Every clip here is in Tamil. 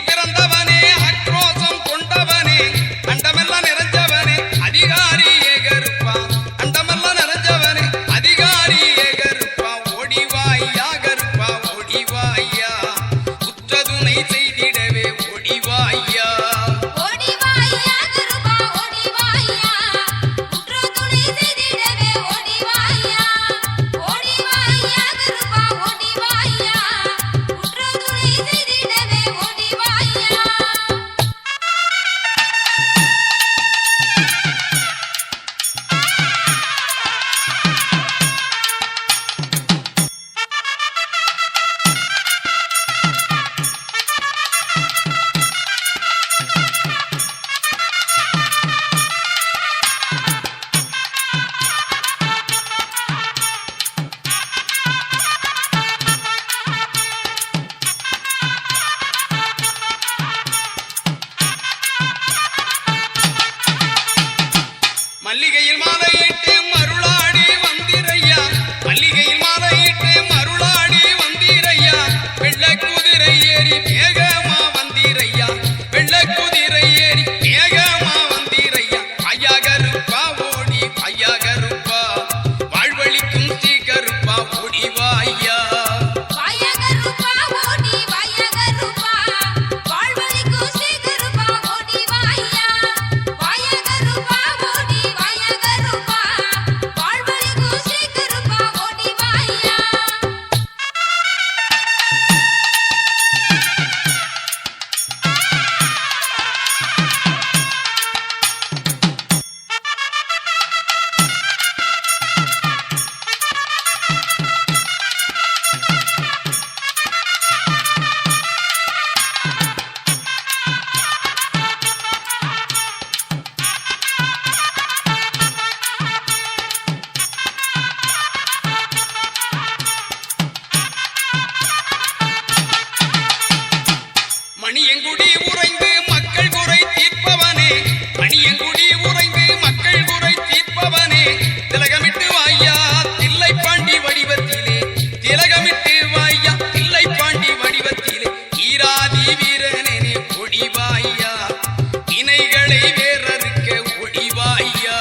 பிறந்தவனே ஆக்ரோஷம் கொண்டவனே அண்டமெல்லாம் நிறைஞ்சவனே அதிகாரி ஏகருப்பா அண்டமெல்லாம் நிறைஞ்சவனே அதிகாரி ஏகருப்பா ஓடிவாயா கருப்பா ஓடிவாயா உற்றதுணை செய்திடவே ஓடிவாயா மல்லிகையில் மாலையிட்டு மருளாடி வந்திரையா மல்லிகையில் மாலையிட்டு மருளாடி வந்திரையா வெள்ளை குதிரை ஏறி வேகமா வந்திரையா வெள்ளை குதிரை ஏறி வேகமா வந்திரையா ஐயா கருப்பா ஓடி ஐயா கருப்பா வாழ்வழிக்கும் ஸ்ரீ கருப்பா ஓடிவாயா மணியங்குடி உறைந்து மக்கள் குறை தீர்ப்பவனே மணியங்குடி உறைந்து மக்கள் குறை தீர்ப்பவனே திலகமிட்டு வாயா தில்லை பாண்டி வடிவத்திலே திலகமிட்டு வாயா தில்லை பாண்டி வடிவத்திலே ஈராதி வீரனே ஒடிவாயா இணைகளை வேறறுக்க ஒடிவாயா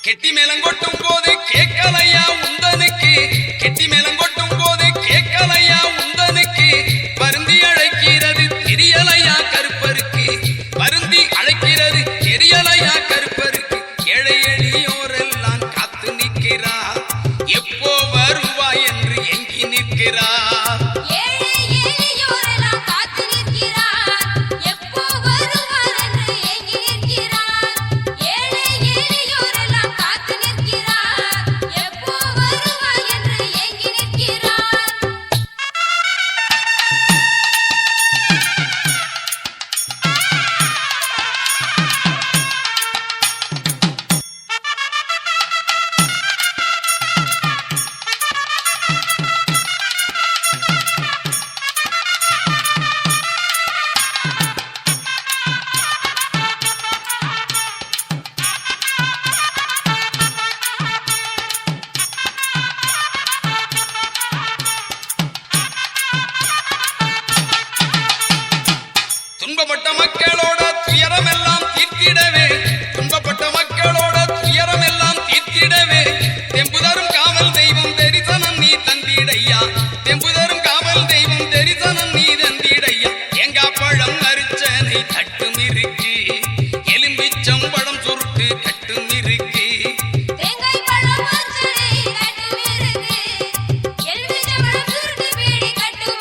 கெட்டி மேலங்கொட்டும் போது கேட்கலையா உந்தனுக்கு கெட்டி மேலங்கொட்டும் போது கேட்கலையா உந்தனுக்கு பருந்தி அழைக்கிறது தெரியலையா கருப்பருக்கு பருந்தி அழைக்கிறது தெரியலையா கருப்பருக்கு ஏழை எளியோரெல்லாம் காத்து நிற்கிறா எப்போ வருவா என்று எங்கி நிற்கிறா துன்பப்பட்ட மக்களோட துயரமெல்லாம் தீர்த்திடவே துன்பப்பட்ட மக்களோட துயரமெல்லாம் தீர்த்திடவே தெம்புதரும் காவல் தெய்வம் தரிசனம் நீ தந்திடையா தெம்புதரும் காவல் தெய்வம் தரிசனம் நீ தந்திடையா எங்கா பழம் அரிச்சனை தட்டும் இருக்கு எலும்பிச்சம் பழம் சுருட்டு கட்டும் இருக்கு கட்டும்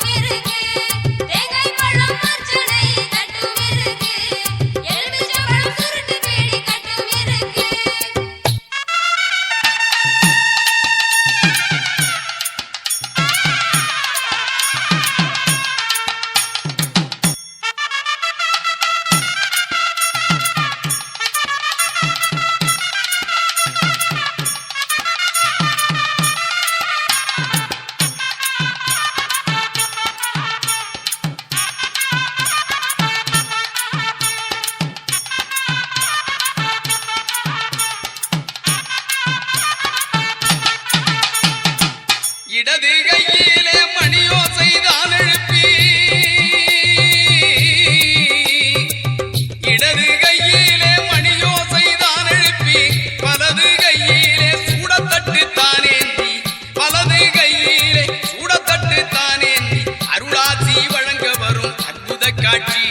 காட்சி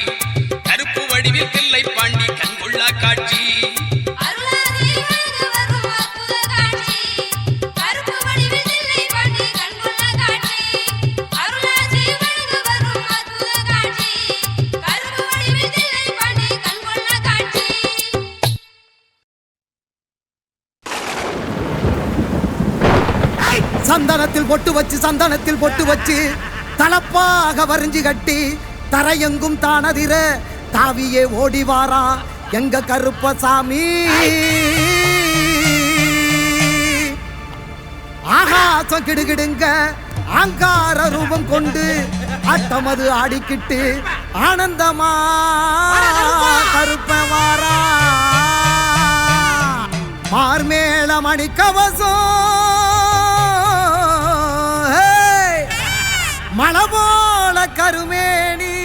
கருப்பு வடிவில் தில்லை பாண்டி கண்கொள்ளா காட்சி சந்தனத்தில் பொட்டு வச்சு தலப்பாக வரிஞ்சு கட்டி தரையெங்கும் தானதிர தாவியே ஓடிவாரா எங்க கருப்பசாமி. ஆகாசம் கிடுகிடுங்க ஆங்கார ரூபம் கொண்டு அட்டமது ஆடிக்கிட்டு ஆனந்தமா கருப்ப வாரா. மார்மேள மணிக்கவசம் மலபோல கருமேனி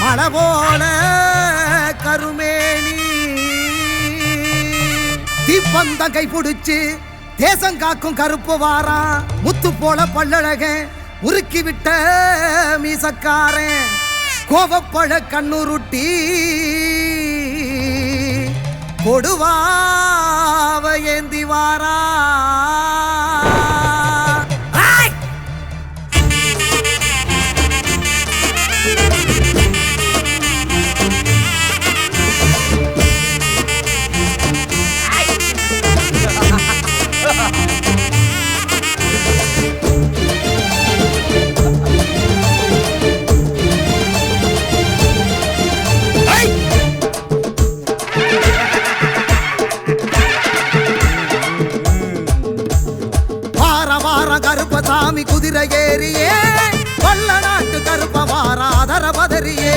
மலபோல கருமேனி தீப்பந்தம் கை பிடிச்சு தேசம் காக்கும் கருப்பு வாரா. முத்து போல பல்லழக உருக்கி விட்ட மீசக்காரன் கோவப்பழ கண்ணுருட்டி கொடுவாவ ஏந்தி வாரா. கருப்பசாமி குதிரை ஏறியே கொல்ல நாட்டு கருப்ப வாரா அதர பதறியே.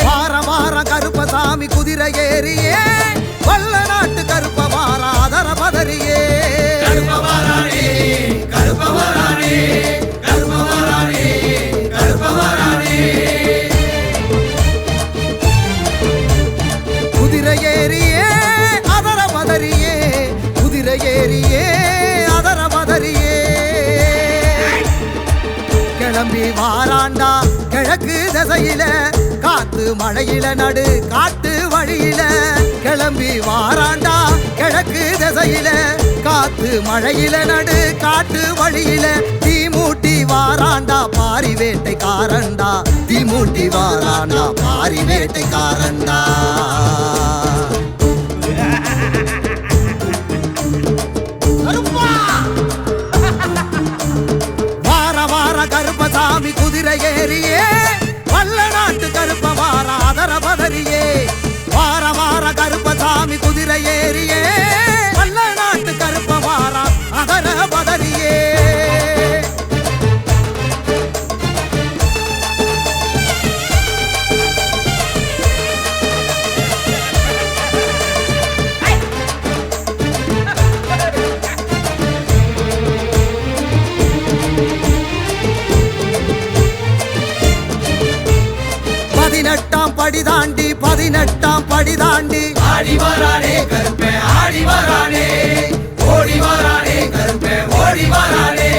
வார வார கருப்பசாமி குதிரை ஏறியே கொல்ல நாட்டு கருப்ப வாரா அதர பதறியே. குதிரை ஏறியே அதர பதறியே குதிரை ஏறியே அதர பதறியே. கிளம்பி வாராண்டா கிழக்கு திசையில காத்து மழையில நடு காட்டு வழியில. கிளம்பி வாராண்டா கிழக்கு திசையில காத்து மழையில நடு காட்டு வழியில. தீமூட்டி வாராண்டா பாரி வேட்டைக்காரண்டா தீமூட்டி வாராண்டா பாரி வேட்டைக்காரண்டா. கருப்பசாமி குதிரை ஏறியே வல்ல நாட்டு கருப்ப வாரா அதர பதறியே. வார வார கருப்பசாமி குதிரை ஏறியே வல்ல நாட்டு கருப்ப வாரா அதர பதறியே. பதினெட்டாம் படி தாண்டி ஆடி வரானே கருப்பே ஆடி வரானே ஓடி வரானே கருப்பே ஓடி வரானே.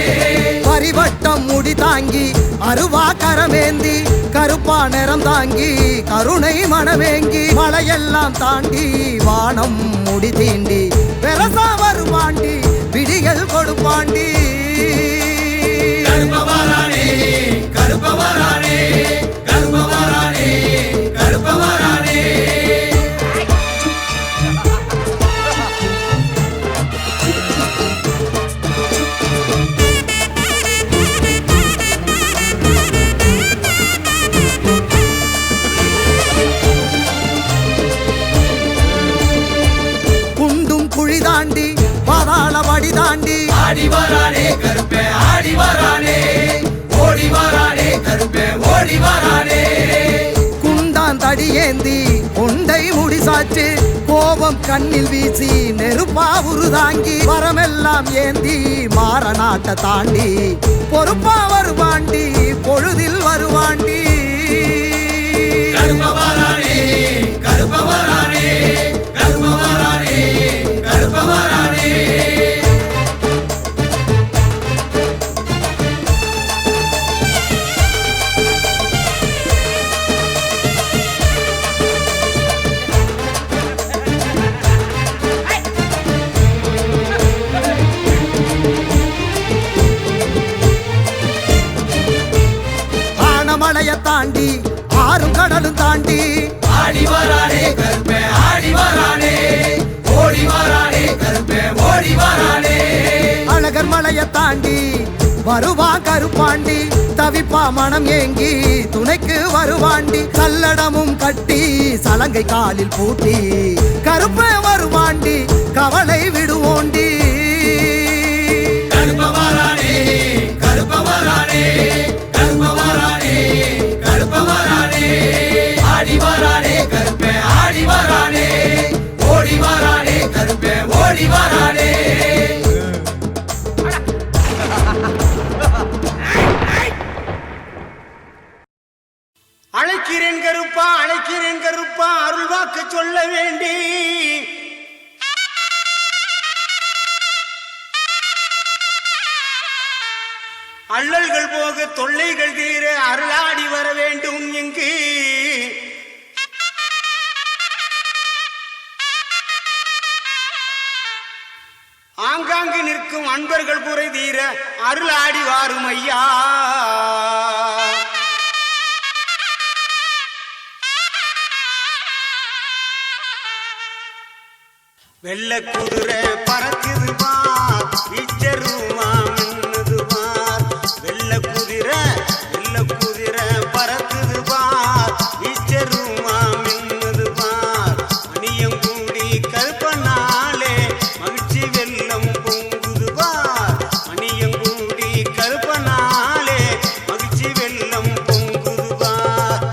பரிவட்டம் முடி தாங்கி அருவா கரமேந்தி கருப்பா நிறம் தாங்கி கருணை மனமேங்கி மலையெல்லாம் தாண்டி வானம் முடி தீண்டி பெரசா வருவாண்டி விடிகள் கொடுப்பாண்டி. கருப்பவரானே கருப்பவரானே கருப்பவரானே கருப்பவரானே. குண்டும் குழி தாண்டி பாதாள வடி தாண்டி ஆடி வரானே கருப்பே ஆடி வரானே ஓடி வரானே கருப்பே ஓடி வரானே. குண்டான் தடி ஏந்தி கொண்டை முடிசாச்சு கோபம் கண்ணில் வீசி நெருப்பா உருதாங்கி வரமெல்லாம் ஏந்தி மாற நாட்டை தாண்டி பொறுப்பா வருவாண்டி பொழுதில் வருவாண்டி. கருப்பவரானே கருப்பவரானே கருப்பவரானே கருப்பவரானே. மலைய தாண்டி ஆறும் கடலும் தாண்டி ஆடி வரானே கருப்பே ஆடி வரானே ஓடி வரானே கருப்பே ஓடி வரானே அழகர் மலைய தாண்டி வருவான் கருப்பாண்டி தவிப்பா மனம் ஏங்கி துணைக்கு வருவாண்டி கல்லடமும் கட்டி சலங்கை காலில் பூட்டி கருப்ப வருவாண்டி கவலை விடுவோண்டி கருப்ப வரானே கருப்ப வரானே கருப்ப வரானே கருப்ப வரானே ஆடி வரானே கருப்பே ஆடி வரானே ஓடி வரானே கருப்பே ஓடி வரானே அழைக்கிறேன் கருப்பா அழைக்கிறேன் கருப்பா அருள் வாக்கு சொல்ல வேண்டி அள்ளல்கள் போக தொல்லைகள் தீர அருளாடி வர வேண்டும் இங்கு ஆங்காங்கு நிற்கும் அன்பர்கள் குறை தீர அருளாடி வாரும் ஐயா வெள்ள குதிரை பறக்குது பார் இச்சருமா மின்னுது பார் வெள்ள குதிரை பறக்குது பார் இச்சருமா மின்னுது பார் மணியங்கூடி கருப்பனாலே மகிழ்ச்சி வெள்ளம் பொங்குது பார் மணியங்கூடி கருப்பனாலே மகிழ்ச்சி வெள்ளம் பொங்குது பார்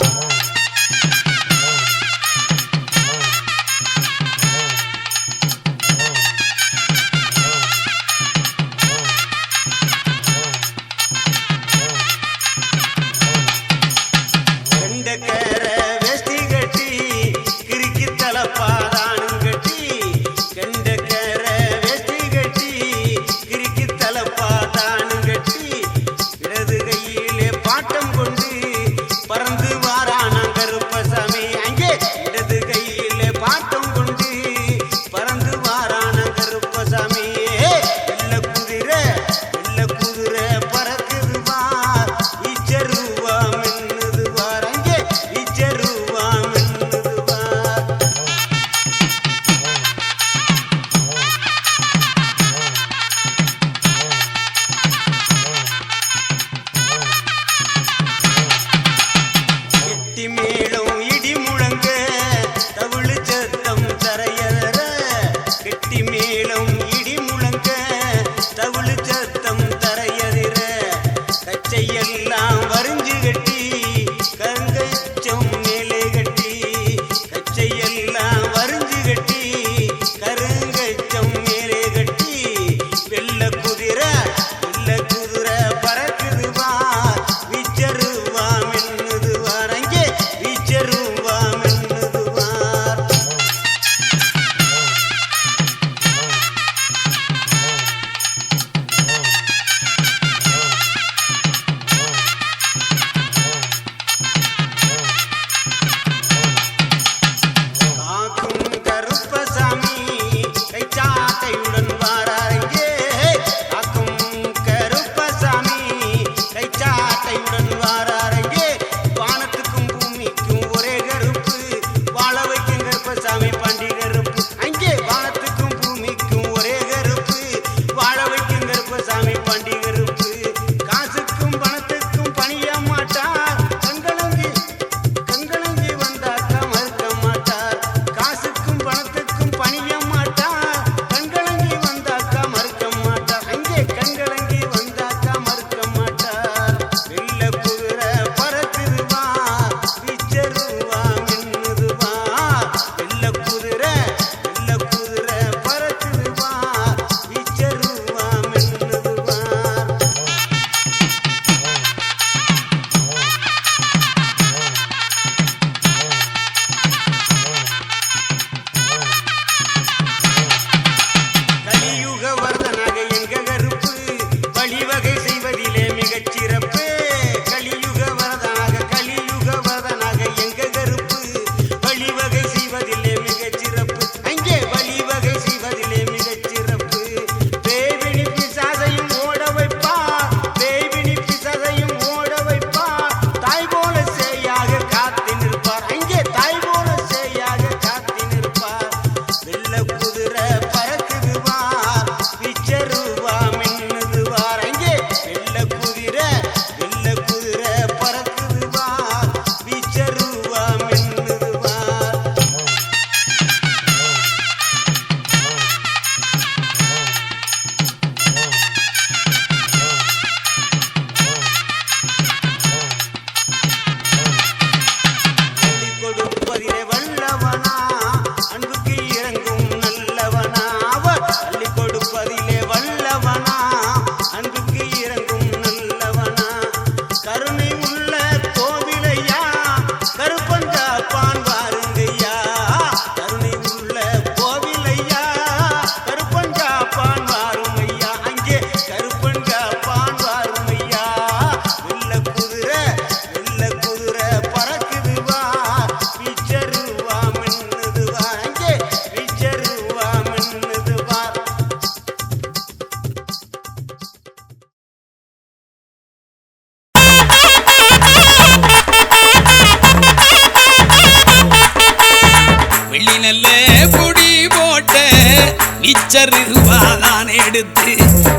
நிச்சருவாதான் எடுத்து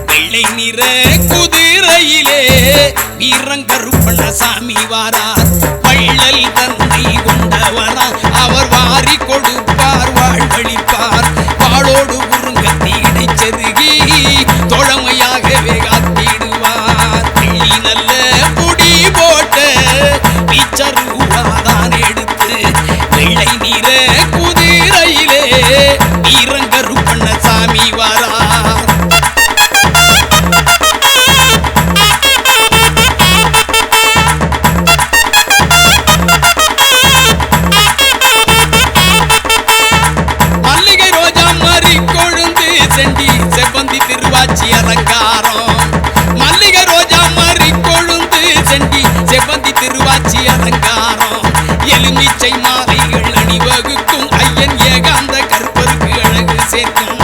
வெள்ளை நிற குதிரையிலே வீரங்கருப்பண்ணசாமி வாரார். வள்ளல் தன்னை கொண்டவரா அவர் வாரி கொடுப்பார் வாழ்வழிப்பார். வாளோடு உருங்கத்தீடை செருகி தோழமையாகவே காத்திடுவார். வெள்ளி நல்ல புடி போட்ட நிச்சருவாதான் எடுத்து வெள்ளை நிற குதிரையிலே வீரங்கருப்பண்ணசாமி வாரார். மல்லிகை ரோஜா மறி கொழுந்து செண்டி செவ்வந்தி திருவாச்சி அலங்காரம். மல்லிகை ரோஜா மறி கொழுந்து செண்டி செவ்வந்தி திருவாச்சி அலங்காரம். எலுமிச்சை மாலைகள் அணிவகுக்கும் ஐயன் ஏகாந்த கருப்பருக்கு அழகு சேர்க்கும்.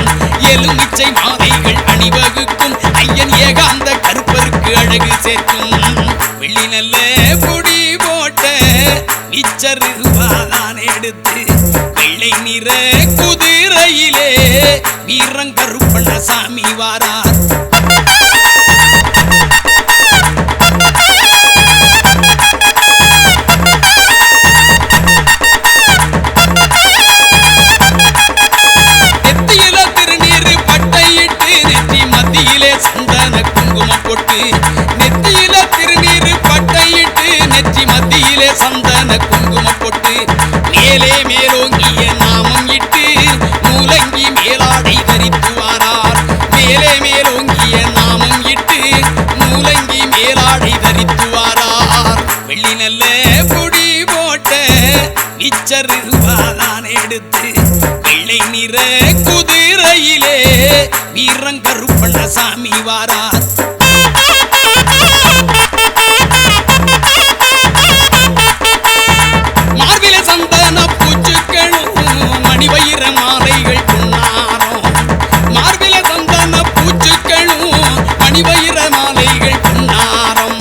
எலுமிச்சை மாலைகள் அணிவகுக்கும் ஐயன் ஏகாந்த கருப்பருக்கு அழகு சேர்க்கும். வெள்ளி நல்ல புடி போட்ட நிச்சருவாதான் எடுத்து வெள்ளை நிற குதிரையிலே வீரங்கருப்பண்ணசாமி வாரார். நெத்தியில திருநீர் பட்டையிட்டு நெற்றி மத்தியிலே சந்தன குங்குமம் போட்டு. நெத்தியில திருநீர் பட்டையிட்டு நெற்றி மத்தியிலே சந்தன குங்குமம் போட்டு. மேலே மேலோங்கிய நாமம் இட்டு மூலங்கி மேலாடை தரித்து வாரார். மேலே மேலோங்கிய நாமம் இட்டு மூலங்கி மேலாடை தரித்து வாரார். வெள்ளி நல்ல புடி போட்ட நிச்சருவாதான் எடுத்து வெள்ளை நிற குதிரையிலே வீரங்கருப்பண்ணசாமி வாரார். மார்பில சந்தன பூச்சுக்களும் மணிவயிர மாலைகள் பொன்னாரம். மார்பில சந்தன பூச்சுக்களும் மணிவயிர மாலைகள் பொன்னாரம்.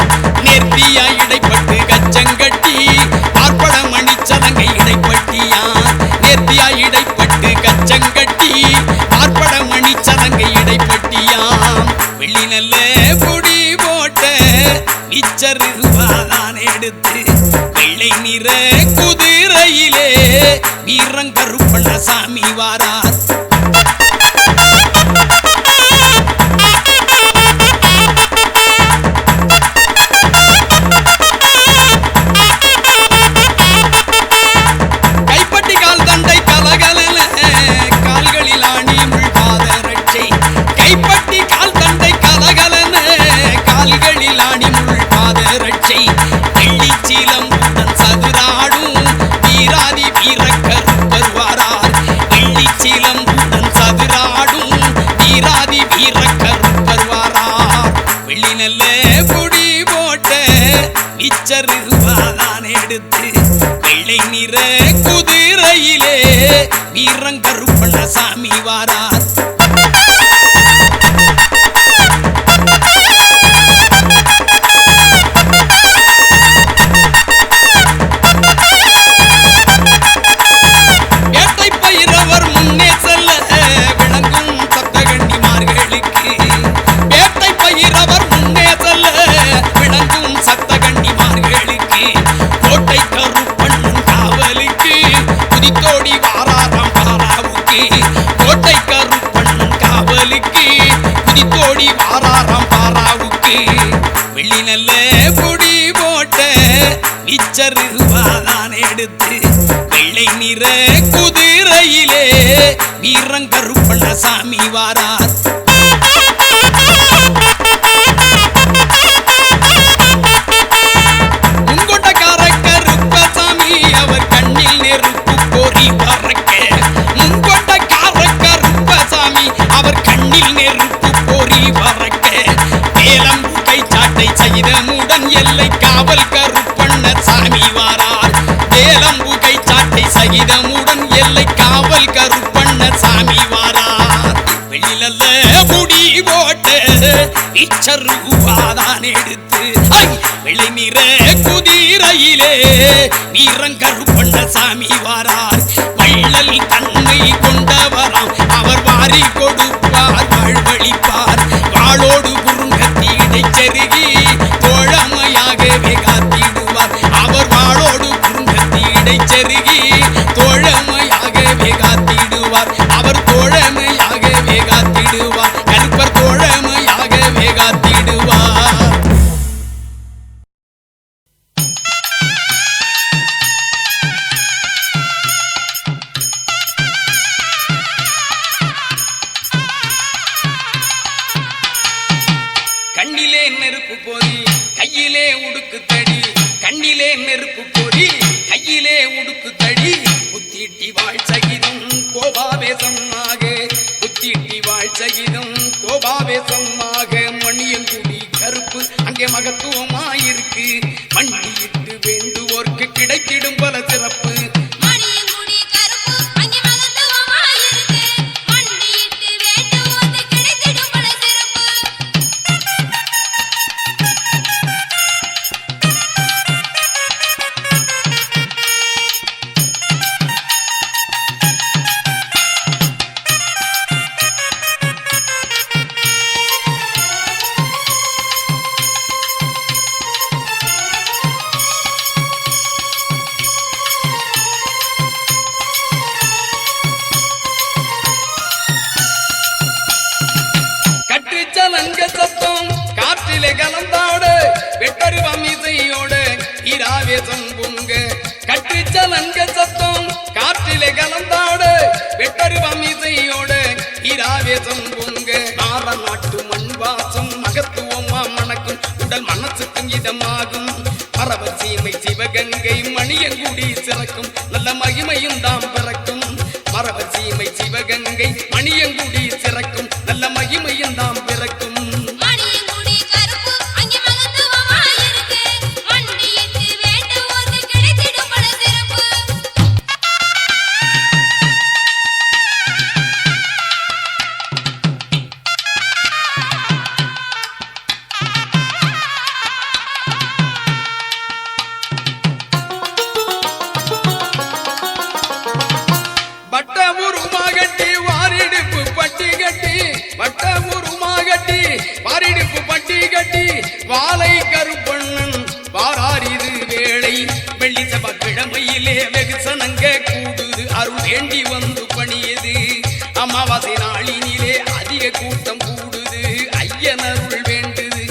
நேர்த்தியா இடைப்பட்டு கச்சங்கட்டி பார்ப்பட மணிச்சலங்கை இடைப்பட்டியா. நேர்த்தியா இடைப்பட்டு கச்சங்கட்டி பார்ப்பட மணிச்சலங்கை இடைப்பட்டியாம். வெள்ளி நல்ல புடி போட்ட நிச்சருவாதான் எடுத்து வெள்ளை நிற குதிரையிலே வீரங்கருப்பண்ணசாமி வாரார். கைப்பட்டி கால் தண்டை கலகலன கால்களில் ஆணி முள் பாதரட்சை. கைப்பட்டி கால் தண்டை கலகலன கால்களில் ஆணி முள் பாதரட்சை. வெள்ளிச்சீலம் சதுராடும் வீராதி வீரக்கருப்பர் வாரார். வெள்ளிச்சீலம் சதுராடும் வீராதி வீரக்கருப்பர் வாரார். வெள்ளி நல்ல புடி போட்ட நிச்சருவாதான் எடுத்து வெள்ளை நிற குதிரையிலே வீரங்கருப்பண்ணசாமி வாரார். வேட்டை பயிரவர் முன்னே செல்ல விளங்கும் சப்தகன்னிமார்களுக்கு. வேட்டை பயிரவர் முன்னே செல்ல விளங்கும் சப்தகன்னிமார்களுக்கு. கோட்டை கருப்பண்ணன் காவலுக்கு குதித்தோடி வாராராம் பாராவுக்கு. கோட்டை கருப்பண்ணன் காவலுக்கு குதித்தோடி வாராராம் பாராவுக்கு. வெள்ளி நல்ல புடி போட்ட நிச்சருவாதான் எடுத்து வெள்ளை நிற குதிரையிலே வீரங்கருப்பண்ணசாமி வாரார். முங்கொட்டக்கார கருப்பசாமி அவர் கண்ணில் நெருப்பு பொறி பறக்க. முங்கொட்டக்கார கருப்பசாமி அவர் கண்ணில் நெருப்பு பொறி பறக்க. வேலம்பு கை சாட்டை சகிதமுடன் எல்லை காவல் கருப்பண்ணசாமி வாரார். வேலம்பு கை சாட்டை சகிதமுடன் எல்லை காவல் கருப்பண்ணசாமி வாரார். வெளியில முடி போட்ட இச்சருவாதான் எடுத்து வெள்ளை நிற குதிரையிலே வீரங்கருப்பண்ணசாமி வாரார். வள்ளல் தன்மை கொண்டவராம் அவர் பறி கொடுப்பார் வாழ்வழிப்பார் வாளோடு குறுங்கத்தி இடைச்செருகி தோழமையாகவே காத்திடுவார் அவர் வாளோடு குறுங்கத்தி இடைச்செருகி தோழமையாகவே காத்திடுவார் அவர் தோழமையாகவே காத்திடுவார் கருப்பர் தோழமையாகவே காத்திடுவார். கண்ணிலே நெருப்பு பொறி கையிலே உடுக்கு தடி கண்ணிலே நெருப்பு பொறி கையிலே உடுக்கு தடி குத்திட்டி வாழ் சகிதம் கோபாவேசமாக குத்திட்டி வாழ் சகிதம் கோபாவேசமாக மணியங்குடி கருப்பு அங்கே மகத்துவமாயிருக்கு மண்டியிட்டு வேண்டுவோர்க்கு கிடைத்திடும் பல சிறப்பு. சத்தம் காற்றிலே கலந்தாடு வெட்டருவம் இசையோடு இராவேசம் பொங்க கட்டுச்சலங்க சத்தம் காற்றிலே கலந்தாடு வெட்டருவம் இசையோடு இராவேசம் பொங்க நார நாட்டு மண் வாசம் மகத்துவமா மணக்கும் உடல் மனசுக்கும் இதமாகும் பரவ சீமை சிவகங்கை மணியங்குடி சிறக்கும் நல்ல மகிமையும் தாம் பிறக்கும் பரவ சீமை சிவகங்கை மணியங்குடி சிறக்கும் நல்ல மகிமையும் தாம் பிறக்கும். வட்டமுருமாகட்டி வாரிடுப்பு பட்டி கட்டி வட்டமுருமாகட்டி வாரிடுப்பு பட்டி கட்டி வாழை கருப்பண்ணன் வாராரிது வேளை வெள்ளி செவ்வாய்க்கிழமையிலே வெகுசனங்க கூடுது அருள் வேண்டி வந்து பணியது அமாவாசை நாளினிலே அதிக கூட்டம் கூடுது ஐயன் அருள் வேண்டுது.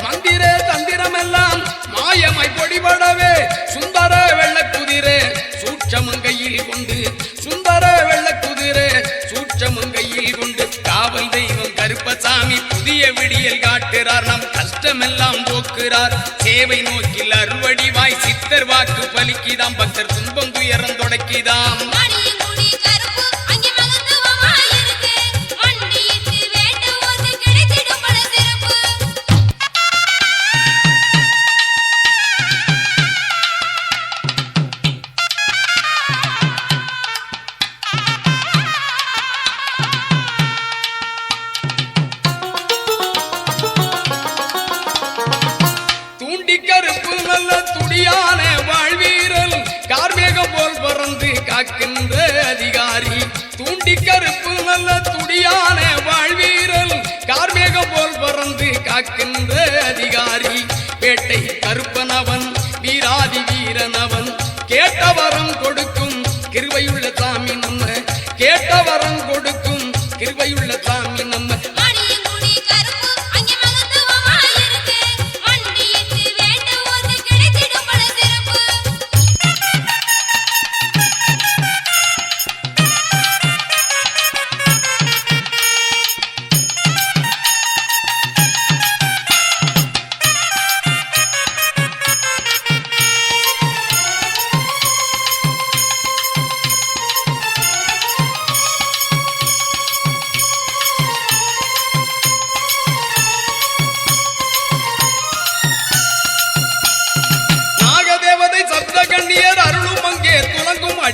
மந்திர தந்திரமெல்லாம் மாயமாய் பொடிபடவே சுந்தர வெள்ளக்குதிரே சூட்சமங்கையில் கொண்டு சுந்தர வெள்ளக்குதிரே சூட்சமங்கையில் கொண்டு காவல் தெய்வம் கருப்பசாமி புதிய விடியல் காட்டுறார் நம் கஷ்டமெல்லாம் போக்குறார் சேவை நோக்கில் அறுவடிவாய் சித்தர் வாக்கு பலிக்குதாம் பக்தர் துன்பம் துயரம் தொடக்கிதாம். கருப்பு நல்ல துடியான வாழ்வீரல் கார்மேகம் போல் பறந்து காக்கின்ற அதிகாரி தூண்டி கருப்பு நல்ல துடியான வாழ்வீரல் கார்மேகம் போல் பறந்து காக்கின்ற அதிகாரி பேட்டை கருப்பனவன் வீராதி வீரனவன் கேட்டவரம் கொடுக்கும் கிருபையுள்ள சாமி நம்ம கேட்டவரம் கொடுக்கும் கிருபையுள்ள சாமி நம்ம.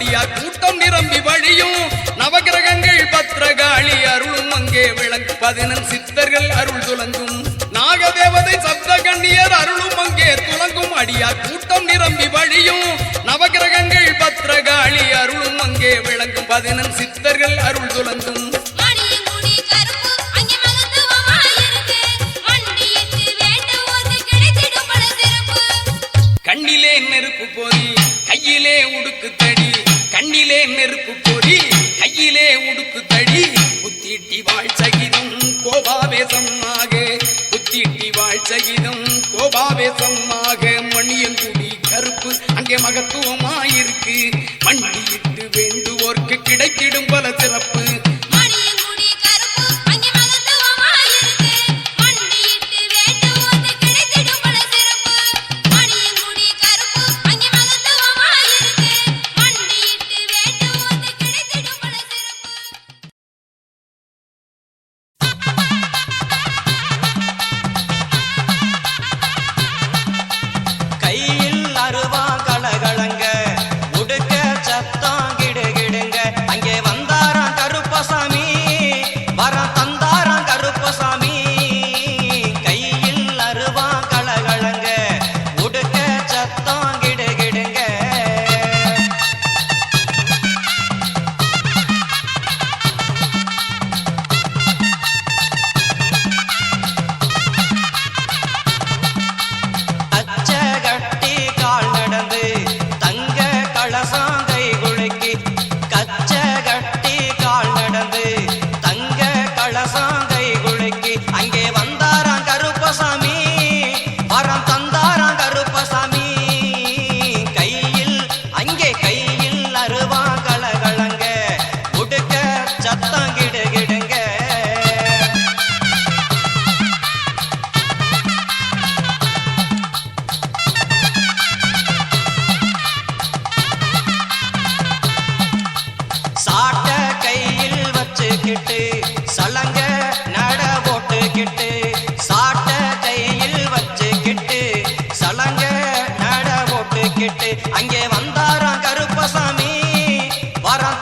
அடியார் கூட்டம் நிரம்பி வழியும் நவகிரகங்கள் பத்ரகாளி அருளும் அங்கே விளங்கும் 11 சித்தர்கள் அருள் துலங்கும் நாகதேவதை சப்த கண்ணியர் அருளும் அங்கே துலங்கும் அடியார் கூட்டம் நிரம்பி வழியும் நவகிரகங்கள் பத்ரகாளி அருளும் அங்கே விளங்கும் 11 சித்தர்கள் அருள் துலங்கும் கண்ணிலே நெருப்பு போதி கையிலே உடுக்கு தடி கண்ணிலே நெருப்பு போதி கையிலே உடுக்கு தடி குத்திட்டி வாழ் சகிதம் கோபாவேசமாக குத்திட்டி வாழ் சகிதம் கோபாவேசமாக மணியங்குடி கருப்பு அங்கே மகத்துவமாயிருக்கு மண்டியிட்டு வேண்டுவோர்க்கு கிடைத்திடும் பல சிறப்பு அங்கே வந்தாராம் கருப்பசாமி வரம்